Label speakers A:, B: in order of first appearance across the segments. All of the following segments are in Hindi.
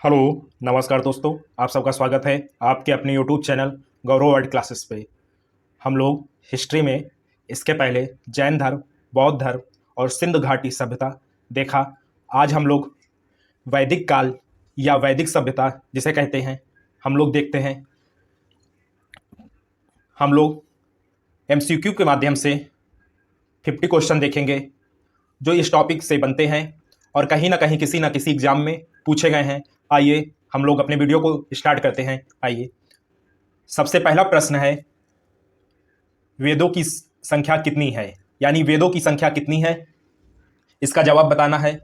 A: हेलो। नमस्कार दोस्तों, आप सबका स्वागत है आपके अपने यूट्यूब चैनल गौरव वर्ल्ड क्लासेस पे। हम लोग हिस्ट्री में इसके पहले जैन धर्म, बौद्ध धर्म और सिंधु घाटी सभ्यता देखा। आज हम लोग वैदिक काल या वैदिक सभ्यता जिसे कहते हैं हम लोग देखते हैं। हम लोग एमसीक्यू के माध्यम से 50 क्वेश्चन देखेंगे जो इस टॉपिक से बनते हैं और कहीं ना कहीं किसी ना किसी एग्जाम में पूछे गए हैं। आइए हम लोग अपने वीडियो को स्टार्ट करते हैं। आइए, सबसे पहला प्रश्न है, वेदों की संख्या कितनी है? यानी वेदों की संख्या कितनी है, इसका जवाब बताना है।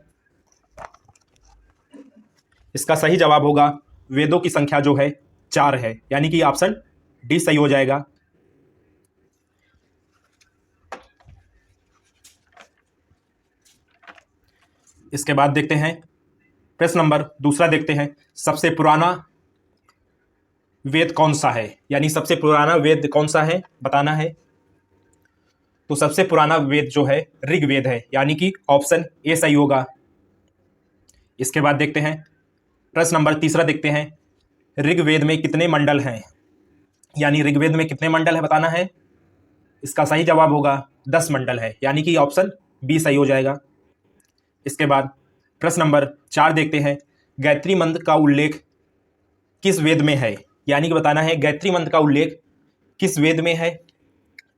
A: इसका सही जवाब होगा वेदों की संख्या जो है 4 है, यानी कि ऑप्शन डी सही हो जाएगा। इसके बाद देखते हैं प्रश्न नंबर दूसरा देखते हैं, सबसे पुराना वेद कौन सा है? यानी सबसे पुराना वेद कौन सा है बताना है। तो सबसे पुराना वेद जो है ऋग्वेद है, यानी कि ऑप्शन ए सही होगा। इसके बाद देखते हैं प्रश्न नंबर तीसरा देखते हैं, ऋग्वेद में कितने मंडल हैं? यानी ऋग्वेद में कितने मंडल है बताना है। इसका सही जवाब होगा 10 मंडल है, यानी कि ऑप्शन बी सही हो जाएगा। इसके बाद प्रश्न नंबर 4 देखते हैं, गायत्री मंत्र का उल्लेख किस वेद में है? यानी कि बताना है गायत्री मंत्र का उल्लेख किस वेद में है।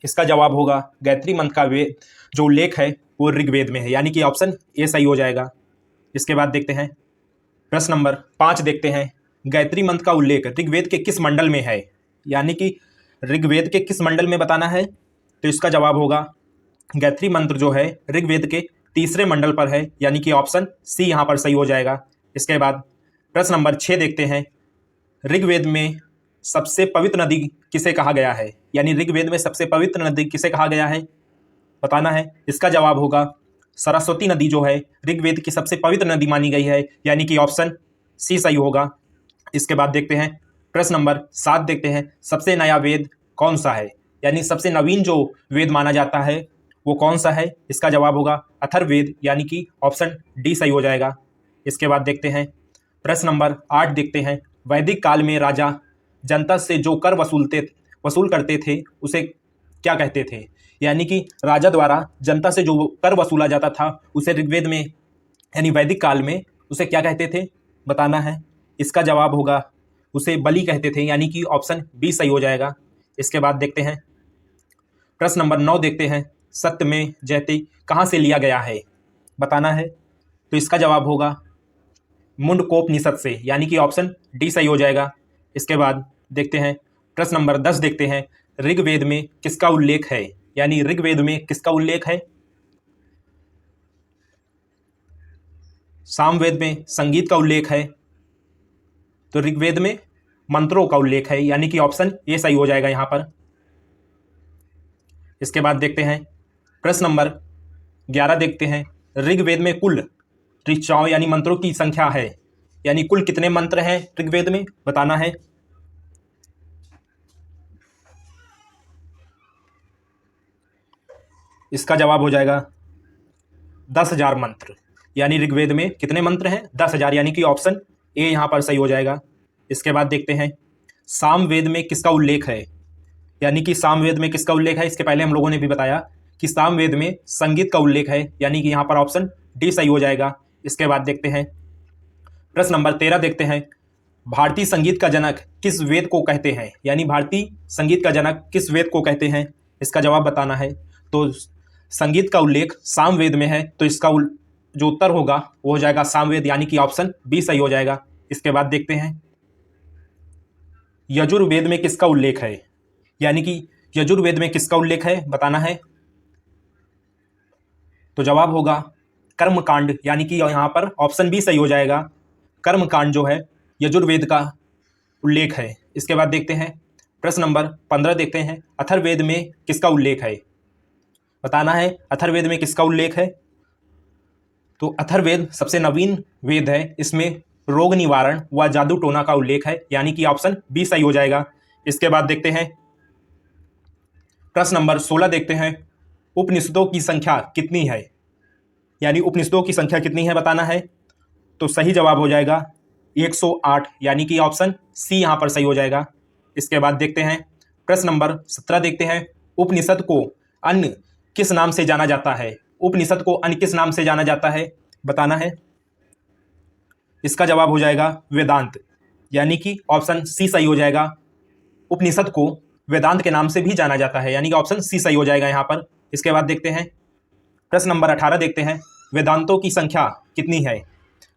A: इसका जवाब होगा गायत्री मंत्र का वेद जो उल्लेख है वो ऋग्वेद में है, यानी कि ऑप्शन ए सही हो जाएगा। इसके बाद देखते हैं प्रश्न नंबर 5 देखते हैं, गायत्री मंत्र का उल्लेख ऋग्वेद के किस मंडल में है? यानी कि ऋग्वेद के किस मंडल में बताना है। तो इसका जवाब होगा गायत्री मंत्र जो है ऋग्वेद के तीसरे मंडल पर है, यानी कि ऑप्शन सी यहाँ पर सही हो जाएगा। इसके बाद प्रश्न नंबर 6 देखते हैं, ऋग्वेद में सबसे पवित्र नदी किसे कहा गया है? यानी ऋग्वेद में सबसे पवित्र नदी किसे कहा गया है बताना है। इसका जवाब होगा सरस्वती नदी जो है ऋग्वेद की सबसे पवित्र नदी मानी गई है, यानी कि ऑप्शन सी सही होगा। इसके बाद देखते हैं प्रश्न नंबर 7 देखते हैं, सबसे नया वेद कौन सा है? यानी सबसे नवीन जो वेद माना जाता है वो कौन सा है। इसका जवाब होगा अथर्ववेद, यानी कि ऑप्शन डी सही हो जाएगा। इसके बाद देखते हैं प्रश्न नंबर 8 देखते हैं, वैदिक काल में राजा जनता से जो कर वसूल करते थे उसे क्या कहते थे? यानी कि राजा द्वारा जनता से जो कर वसूला जाता था उसे ऋग्वेद में यानी वैदिक काल में उसे क्या कहते थे बताना है। इसका जवाब होगा उसे बलि कहते थे, यानी कि ऑप्शन बी सही हो जाएगा। इसके बाद देखते हैं प्रश्न नंबर 9 देखते हैं, सत्य में जयते कहाँ से लिया गया है बताना है। तो इसका जवाब होगा मुंडकोपनिषद से, यानी कि ऑप्शन डी सही हो जाएगा। इसके बाद देखते हैं प्रश्न नंबर 10 देखते हैं, ऋग्वेद में किसका उल्लेख है? यानी ऋग्वेद में किसका उल्लेख है। सामवेद में संगीत का उल्लेख है, तो ऋग्वेद में मंत्रों का उल्लेख है, यानी कि ऑप्शन ए सही हो जाएगा यहां पर। इसके बाद देखते हैं प्रश्न नंबर 11 देखते हैं, ऋग्वेद में कुल ऋचाओं यानी मंत्रों की संख्या है, यानी कुल कितने मंत्र हैं ऋग्वेद में बताना है। इसका जवाब हो जाएगा 10,000 मंत्र, यानी ऋग्वेद में कितने मंत्र हैं 10,000, यानी कि ऑप्शन ए यहां पर सही हो जाएगा। इसके बाद देखते हैं सामवेद में किसका उल्लेख है? यानी कि सामवेद में किसका उल्लेख है। इसके पहले हम लोगों ने भी बताया कि सामवेद में संगीत का उल्लेख है, यानी कि यहां पर ऑप्शन डी सही हो जाएगा। इसके बाद देखते हैं प्रश्न नंबर 13 देखते हैं, भारतीय संगीत का जनक किस वेद को कहते हैं? यानी भारतीय संगीत का जनक किस वेद को कहते हैं, इसका जवाब बताना है। तो संगीत का उल्लेख सामवेद में है, तो इसका जो उत्तर होगा वो हो जाएगा सामवेद, यानी कि ऑप्शन बी सही हो जाएगा। इसके बाद देखते हैं यजुर्वेद में किसका उल्लेख है? यानी कि यजुर्वेद में किसका उल्लेख है बताना है। तो जवाब होगा कर्मकांड, यानी कि यहां पर ऑप्शन बी सही हो जाएगा। कर्मकांड जो है यजुर्वेद का उल्लेख है। इसके बाद देखते हैं प्रश्न नंबर 15 देखते हैं, अथर्ववेद में किसका उल्लेख है बताना है। अथर्ववेद में किसका उल्लेख है। तो अथर्ववेद सबसे नवीन वेद है, इसमें रोग निवारण व जादू टोना का उल्लेख है, यानी कि ऑप्शन बी सही हो जाएगा। इसके बाद देखते हैं प्रश्न नंबर 16 देखते हैं, उपनिषदों की संख्या कितनी है? यानी उपनिषदों की संख्या कितनी है बताना है। तो सही जवाब हो जाएगा 108, यानी कि ऑप्शन सी यहां पर सही हो जाएगा। इसके बाद देखते हैं प्रश्न नंबर 17 देखते हैं, उपनिषद को अन्य किस नाम से जाना जाता है? उपनिषद को अन्य किस नाम से जाना जाता है बताना है। इसका जवाब हो जाएगा वेदांत, यानी कि ऑप्शन सी सही हो जाएगा। उपनिषद को वेदांत के नाम से भी जाना जाता है, यानी कि ऑप्शन सी सही हो जाएगा यहां पर। इसके बाद देखते हैं प्रश्न नंबर 18 देखते हैं, वेदांतों की संख्या कितनी है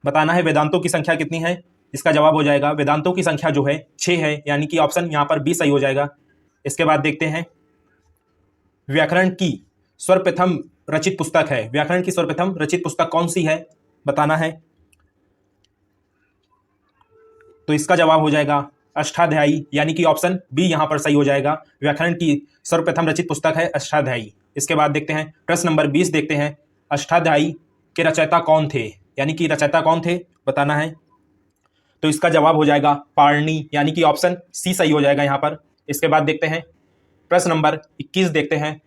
A: बताना है। वेदांतों की संख्या कितनी है? इसका जवाब हो जाएगा वेदांतों की संख्या जो है 6 है, यानी कि ऑप्शन यहां पर बी सही हो जाएगा। इसके बाद देखते हैं व्याकरण की सर्वप्रथम रचित पुस्तक है, व्याकरण की सर्वप्रथम रचित पुस्तक कौन सी है बताना है। तो इसका जवाब हो जाएगा अष्टाध्यायी, यानी कि ऑप्शन बी यहां पर सही हो जाएगा। व्याकरण की सर्वप्रथम रचित पुस्तक है अष्टाध्यायी। इसके बाद देखते हैं प्रश्न नंबर 20 देखते हैं, अष्टाध्यायी के रचयिता कौन थे, यानी कि रचयिता कौन थे बताना है। तो इसका जवाब हो जाएगा पाणिनि, यानी कि ऑप्शन सी सही हो जाएगा यहां पर। इसके बाद देखते हैं प्रश्न नंबर 21 देखते हैं,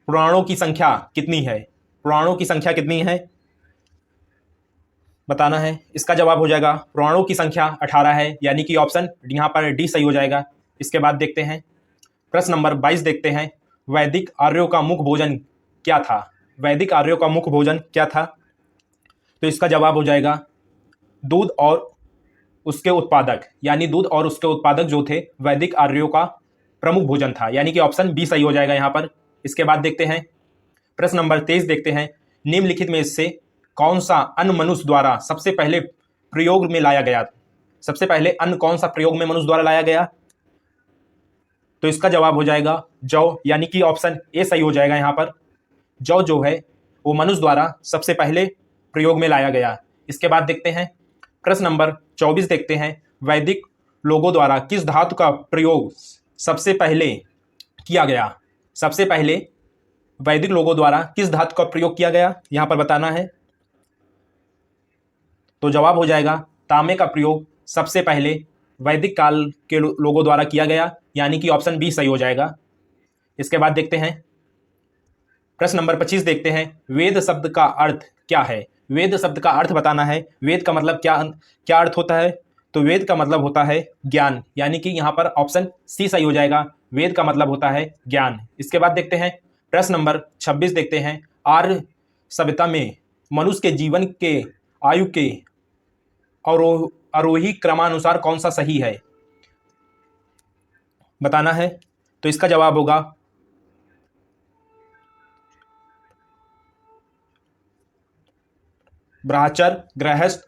A: पुराणों की संख्या कितनी है? पुराणों की संख्या कितनी है बताना है। इसका जवाब हो जाएगा पुराणों की संख्या 18 है, यानी कि ऑप्शन यहां पर डी सही हो जाएगा। इसके बाद देखते हैं प्रश्न नंबर 22 देखते हैं, वैदिक आर्यों का मुख्य भोजन क्या था? वैदिक आर्यों का मुख्य भोजन क्या था? तो इसका जवाब हो जाएगा दूध और उसके उत्पादक, यानी दूध और उसके उत्पादक जो थे वैदिक आर्यों का प्रमुख भोजन था, यानी कि ऑप्शन बी सही हो जाएगा यहां पर। इसके बाद देखते हैं प्रश्न नंबर 23 देखते हैं, निम्नलिखित में से कौन सा अन्न मनुष्य द्वारा सबसे पहले प्रयोग में लाया गया? सबसे पहले अन्न कौन सा प्रयोग में मनुष्य द्वारा लाया गया? तो इसका जवाब हो जाएगा जौ, यानी कि ऑप्शन ए सही हो जाएगा यहां पर। जौ जो है वो मनुष्य द्वारा सबसे पहले प्रयोग में लाया गया। इसके बाद देखते हैं प्रश्न नंबर 24 देखते हैं, वैदिक लोगों द्वारा किस धातु का प्रयोग सबसे पहले किया गया? सबसे पहले वैदिक लोगों द्वारा किस धातु का प्रयोग किया गया यहां पर बताना है। तो जवाब हो जाएगा तांबे का प्रयोग सबसे पहले वैदिक काल के लोगों द्वारा किया गया, यानी कि ऑप्शन बी सही हो जाएगा। इसके बाद देखते हैं प्रश्न नंबर 25 देखते हैं, वेद शब्द का अर्थ क्या है? वेद शब्द का अर्थ बताना है। वेद का मतलब क्या क्या अर्थ होता है? तो वेद का मतलब होता है ज्ञान, यानी कि यहां पर ऑप्शन सी सही हो जाएगा। वेद का मतलब होता है ज्ञान। इसके बाद देखते हैं प्रश्न नंबर 26 देखते हैं, आर्य सभ्यता में मनुष्य के जीवन के आयु के आरोही क्रमानुसार कौन सा सही है बताना है। तो इसका जवाब होगा ब्रह्मचर्य, गृहस्थ,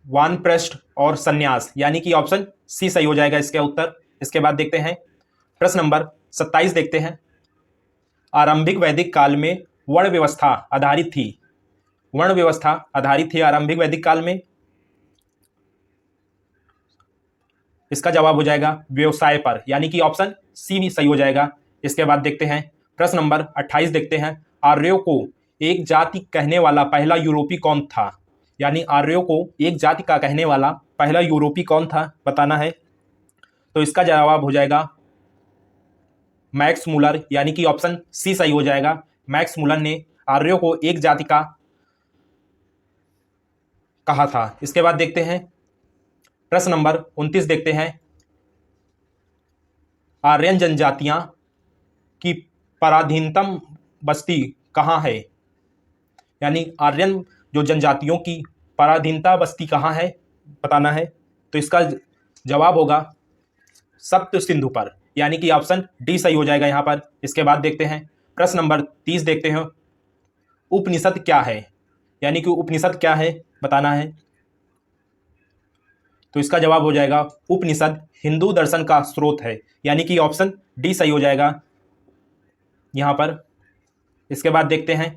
A: वानप्रस्थ और संन्यास, यानी कि ऑप्शन सी सही हो जाएगा इसका उत्तर। इसके बाद देखते हैं प्रश्न नंबर 27 देखते हैं, आरंभिक वैदिक काल में वर्ण व्यवस्था आधारित थी। वर्ण व्यवस्था आधारित थी आरंभिक वैदिक काल में। इसका जवाब हो जाएगा व्यवसाय पर, यानी कि ऑप्शन सी भी सही हो जाएगा। इसके बाद देखते हैं प्रश्न नंबर 28 देखते हैं, आर्यों को एक जाति कहने वाला पहला यूरोपी कौन था? यानी आर्यों को एक जाति का कहने वाला पहला यूरोपी कौन था बताना है। तो इसका जवाब हो जाएगा मैक्स मुलर, यानी कि ऑप्शन सी सही हो जाएगा। मैक्स मुलर ने आर्यों को एक जाति का कहा था। इसके बाद देखते हैं प्रश्न नंबर 29 देखते हैं, आर्यन जनजातियां की पराधीनतम बस्ती कहाँ है? यानी आर्यन जो जनजातियों की पराधीनता बस्ती कहाँ है बताना है। तो इसका जवाब होगा सप्त सिंधु पर, यानी कि ऑप्शन डी सही हो जाएगा यहां पर। इसके बाद देखते हैं प्रश्न नंबर 30 देखते हैं, उपनिषद क्या है? यानी कि उपनिषद क्या है बताना है। तो इसका जवाब हो जाएगा उपनिषद हिंदू दर्शन का स्रोत है, यानी कि ऑप्शन डी सही हो जाएगा यहां पर। इसके बाद देखते हैं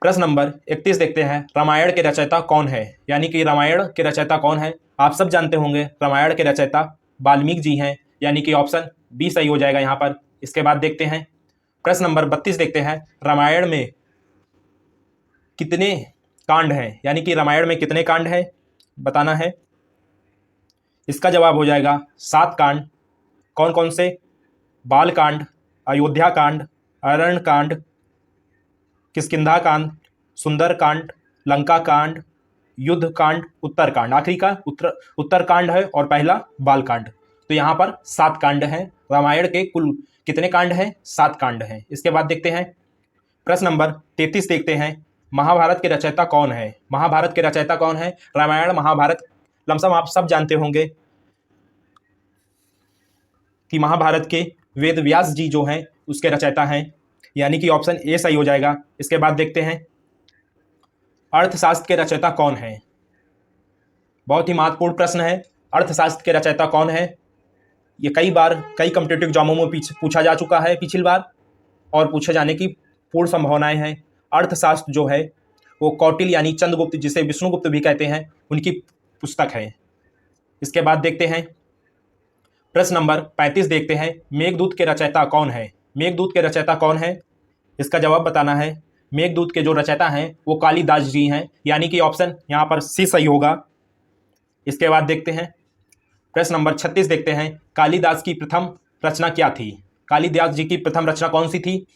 A: प्रश्न नंबर 31 देखते हैं, रामायण के रचयिता कौन है? यानी कि रामायण के रचयिता कौन है? आप सब जानते होंगे रामायण के रचयिता वाल्मीकि जी हैं, यानी कि ऑप्शन बी सही हो जाएगा यहां पर। इसके बाद देखते हैं प्रश्न नंबर 32 देखते हैं, रामायण में कितने कांड हैं? यानी कि रामायण में कितने कांड हैं बताना है। इसका जवाब हो जाएगा 7 कांड। कौन कौन से? बाल कांड, अयोध्या कांड, अरण्य कांड, किष्किंधा कांड, सुंदर कांड, लंका कांड, युद्धकांड, उत्तरकांड, आखिरी का उत्तरकांड है और पहला बालकांड। तो यहाँ पर 7 कांड हैं। रामायण के कुल कितने कांड हैं? 7 कांड हैं। इसके बाद देखते हैं प्रश्न नंबर 33 देखते हैं, महाभारत के रचयिता कौन है? महाभारत के रचयिता कौन है? रामायण महाभारत लमसम आप सब जानते होंगे कि महाभारत के वेद व्यास जी जो हैं उसके रचयिता हैं, यानी कि ऑप्शन ए सही हो जाएगा। इसके बाद देखते हैं अर्थशास्त्र के रचयिता कौन है? बहुत ही महत्वपूर्ण प्रश्न है, अर्थशास्त्र के रचयिता कौन है? ये कई बार कई कॉम्पिटिटिव एग्जामों में पूछा जा चुका है पिछली बार, और पूछे जाने की पूर्ण संभावनाएं हैं। अर्थशास्त्र जो है वो कौटिल्य यानी चंद्रगुप्त, जिसे विष्णुगुप्त भी कहते हैं, उनकी पुस्तक है। इसके बाद देखते हैं प्रश्न नंबर 35 देखते हैं, मेघदूत के रचयिता कौन है? मेघदूत के रचयिता कौन है? इसका जवाब बताना है। मेघदूत के जो रचयिता हैं वो कालिदास जी हैं, यानी कि ऑप्शन यहाँ पर सी सही होगा। इसके बाद देखते हैं प्रश्न नंबर 36 देखते हैं, कालिदास की प्रथम रचना क्या थी? कालिदास जी की प्रथम रचना कौन सी थी?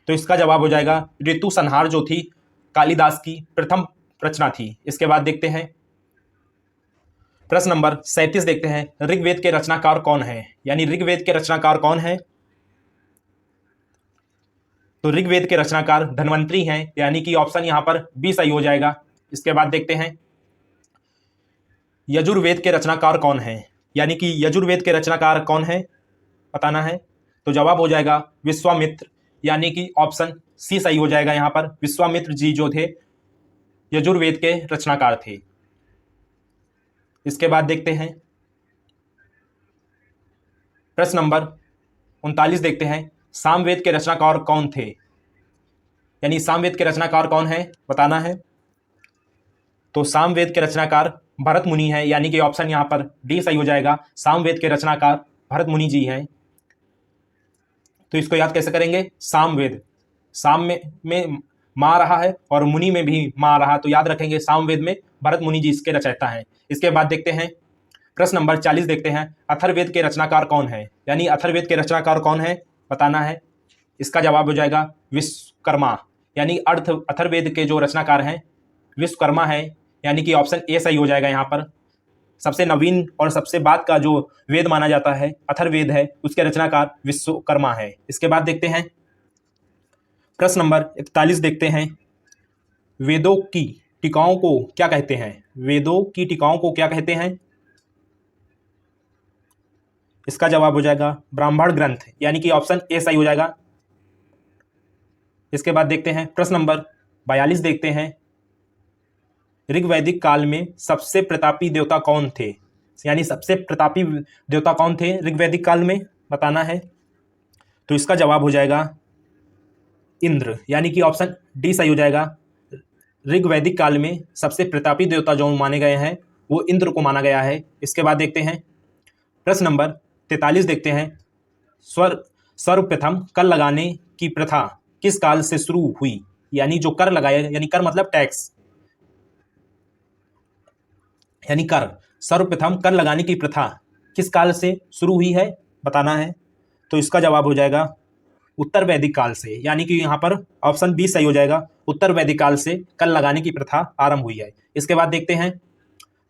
A: तो इसका जवाब हो जाएगा ऋतु संहार, जो थी कालिदास की प्रथम रचना थी। इसके बाद देखते हैं प्रश्न नंबर 37 देखते हैं, ऋग्वेद के रचनाकार कौन है? यानी ऋग्वेद के रचनाकार कौन है? तो ऋग्वेद के रचनाकार धन्वंतरी हैं, यानी कि ऑप्शन यहां पर बी सही हो जाएगा। इसके बाद देखते हैं यजुर्वेद के रचनाकार कौन है? यानी कि यजुर्वेद के रचनाकार कौन है बताना है। तो जवाब हो जाएगा विश्वामित्र, यानी कि ऑप्शन सी सही हो जाएगा। यहां पर विश्वामित्र जी जो थे यजुर्वेद के रचनाकार थे। इसके बाद देखते हैं प्रश्न नंबर 39 देखते हैं, सामवेद के रचनाकार कौन थे? यानी सामवेद के रचनाकार कौन है बताना है। तो सामवेद के रचनाकार भरत मुनि हैं, यानी कि ऑप्शन यहां पर डी सही हो जाएगा। सामवेद के रचनाकार भरत मुनि जी हैं। तो इसको याद कैसे करेंगे? सामवेद, साम में माँ रहा है और मुनि में भी माँ रहा, तो याद रखेंगे सामवेद में भरत मुनि जी इसके रचयिता हैं। इसके बाद देखते हैं प्रश्न नंबर 40 देखते हैं, अथर्ववेद के रचनाकार कौन है? यानी अथर्ववेद के रचनाकार कौन है बताना है। इसका जवाब हो जाएगा विश्वकर्मा, यानी अथर्ववेद के जो रचनाकार हैं विश्वकर्मा है, यानी कि ऑप्शन ए सही हो जाएगा। यहाँ पर सबसे नवीन और सबसे बाद का जो वेद माना जाता है अथर्ववेद है, उसके रचनाकार विश्वकर्मा है। इसके बाद देखते हैं प्रश्न नंबर 41 देखते हैं, वेदों की टीकाओं को क्या कहते हैं? वेदों की टीकाओं को क्या कहते हैं? इसका जवाब हो जाएगा ब्राह्मण ग्रंथ, यानी कि ऑप्शन ए सही हो जाएगा। इसके बाद देखते हैं प्रश्न नंबर 42 देखते हैं, ऋग्वैदिक काल में सबसे प्रतापी देवता कौन थे? यानी सबसे प्रतापी देवता कौन थे ऋग्वैदिक काल में बताना है। तो इसका जवाब हो जाएगा इंद्र, यानी कि ऑप्शन डी सही हो जाएगा। ऋग्वैदिक काल में सबसे प्रतापी देवता जो माने गए हैं वो इंद्र को माना गया है। इसके बाद देखते हैं प्रश्न नंबर 43 देखते हैं, सर्वप्रथम कर लगाने की प्रथा किस काल से शुरू हुई? यानी जो कर लगाया, यानी कर मतलब टैक्स, यानी कर, सर्वप्रथम कर लगाने की प्रथा किस काल से शुरू हुई है बताना है। तो इसका जवाब हो जाएगा उत्तर वैदिक काल से, यानी कि यहाँ पर ऑप्शन बी सही हो जाएगा। उत्तर वैदिक काल से कर लगाने की प्रथा आरंभ हुई है। इसके बाद देखते हैं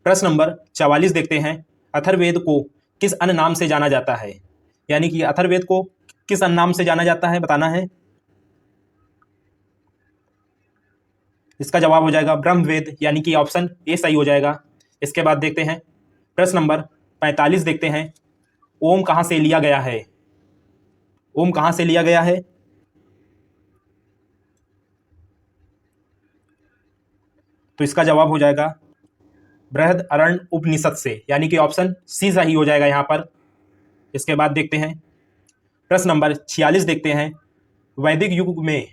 A: प्रश्न नंबर 44 देखते हैं, अथर्ववेद को किस अन्य नाम से जाना जाता है? यानी कि अथर्ववेद को किस अन्य नाम से जाना जाता है बताना है। इसका जवाब हो जाएगा ब्रह्मवेद, यानी कि ऑप्शन ए सही हो जाएगा। इसके बाद देखते हैं प्रश्न नंबर 45 देखते हैं, ओम कहां से लिया गया है? ओम कहां से लिया गया है? तो इसका जवाब हो जाएगा बृहदारण्यक उपनिषद से, यानी कि ऑप्शन सी सही हो जाएगा यहाँ पर। इसके बाद देखते हैं प्रश्न नंबर 46 देखते हैं, वैदिक युग में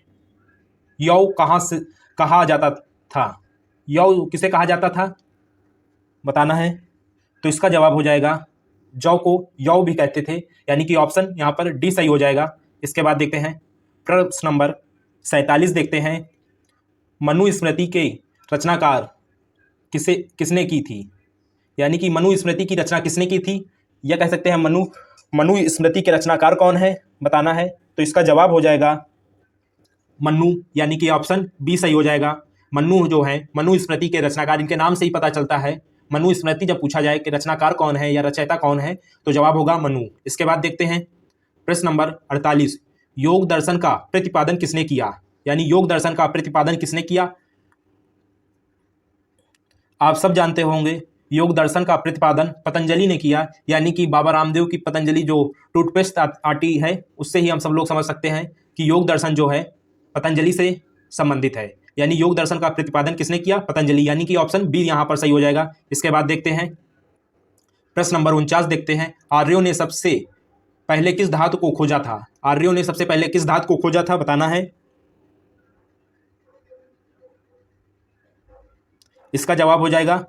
A: यौ कहाँ से कहा जाता था? यौ किसे कहा जाता था बताना है। तो इसका जवाब हो जाएगा जौ को यौ भी कहते थे, यानी कि ऑप्शन यहाँ पर डी सही हो जाएगा। इसके बाद देखते हैं प्रश्न नंबर 47 देखते हैं, मनुस्मृति के रचनाकार किसने की थी? यानी कि मनुस्मृति की रचना किसने की थी? यह कह सकते हैं मनुस्मृति के रचनाकार कौन है बताना है। तो इसका जवाब हो जाएगा मन्नू, यानी कि ऑप्शन बी सही हो जाएगा। मन्नू जो है, मन्नू स्मृति के रचनाकार, इनके नाम से ही पता चलता है। मन्नू स्मृति जब पूछा जाए कि रचनाकार कौन है या रचयिता कौन है, तो जवाब होगा मन्नू। इसके बाद देखते हैं प्रश्न नंबर 48, योग दर्शन का प्रतिपादन किसने किया? यानी योग दर्शन का प्रतिपादन किसने किया? आप सब जानते होंगे योग दर्शन का प्रतिपादन पतंजलि ने किया, यानी कि बाबा रामदेव की पतंजलि जो टूथपेस्ट आती है, उससे ही हम सब लोग समझ सकते हैं कि योग दर्शन जो है पतंजलि से संबंधित है। यानी योग दर्शन का प्रतिपादन किसने किया? पतंजलि, यानी कि ऑप्शन बी यहां पर सही हो जाएगा। इसके बाद देखते हैं प्रश्न नंबर 49, देखते हैं आर्यों ने सबसे पहले किस धातु को खोजा था? आर्यों ने सबसे पहले किस धातु को खोजा था, बताना है। इसका जवाब हो जाएगा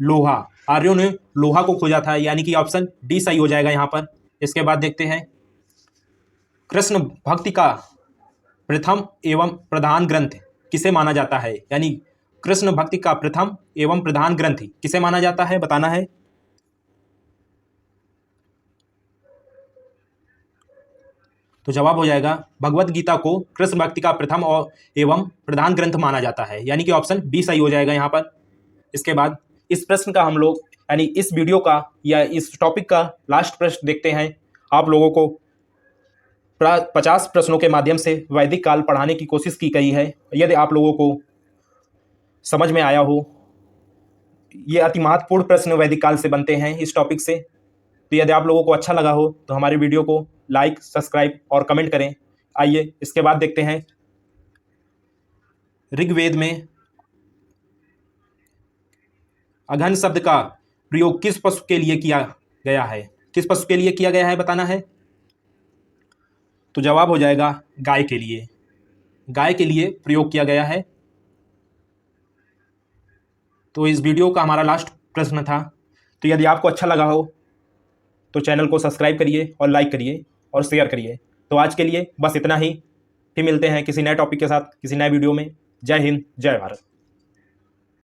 A: लोहा। आर्यों ने लोहा को खोजा था, यानी कि ऑप्शन डी सही हो जाएगा यहां पर। इसके बाद देखते हैं कृष्ण भक्ति का प्रथम एवं प्रधान ग्रंथ किसे माना जाता है? यानी कृष्ण भक्ति का प्रथम एवं प्रधान ग्रंथ किसे माना जाता है, बताना है। तो जवाब हो जाएगा भगवत गीता को कृष्ण भक्ति का प्रथम और एवं प्रधान ग्रंथ माना जाता है, यानी कि ऑप्शन बी सही हो जाएगा यहां पर। इसके बाद इस प्रश्न का हम लोग, यानी इस वीडियो का या इस टॉपिक का लास्ट प्रश्न देखते हैं। आप लोगों को 50 प्रश्नों के माध्यम से वैदिक काल पढ़ाने की कोशिश की गई है। यदि आप लोगों को समझ में आया हो, ये अति महत्वपूर्ण प्रश्न वैदिक काल से बनते हैं इस टॉपिक से। तो यदि आप लोगों को अच्छा लगा हो तो हमारे वीडियो को लाइक, सब्सक्राइब और कमेंट करें। आइए इसके बाद देखते हैं ऋग्वेद में अघन शब्द का प्रयोग किस पशु के लिए किया गया है? किस पशु के लिए किया गया है, बताना है। तो जवाब हो जाएगा गाय के लिए। गाय के लिए प्रयोग किया गया है। तो इस वीडियो का हमारा लास्ट प्रश्न था। तो यदि आपको अच्छा लगा हो तो चैनल को सब्सक्राइब करिए और लाइक करिए और शेयर करिए। तो आज के लिए बस इतना ही। फिर मिलते हैं किसी नए टॉपिक के साथ, किसी नए वीडियो में। जय हिंद, जय भारत।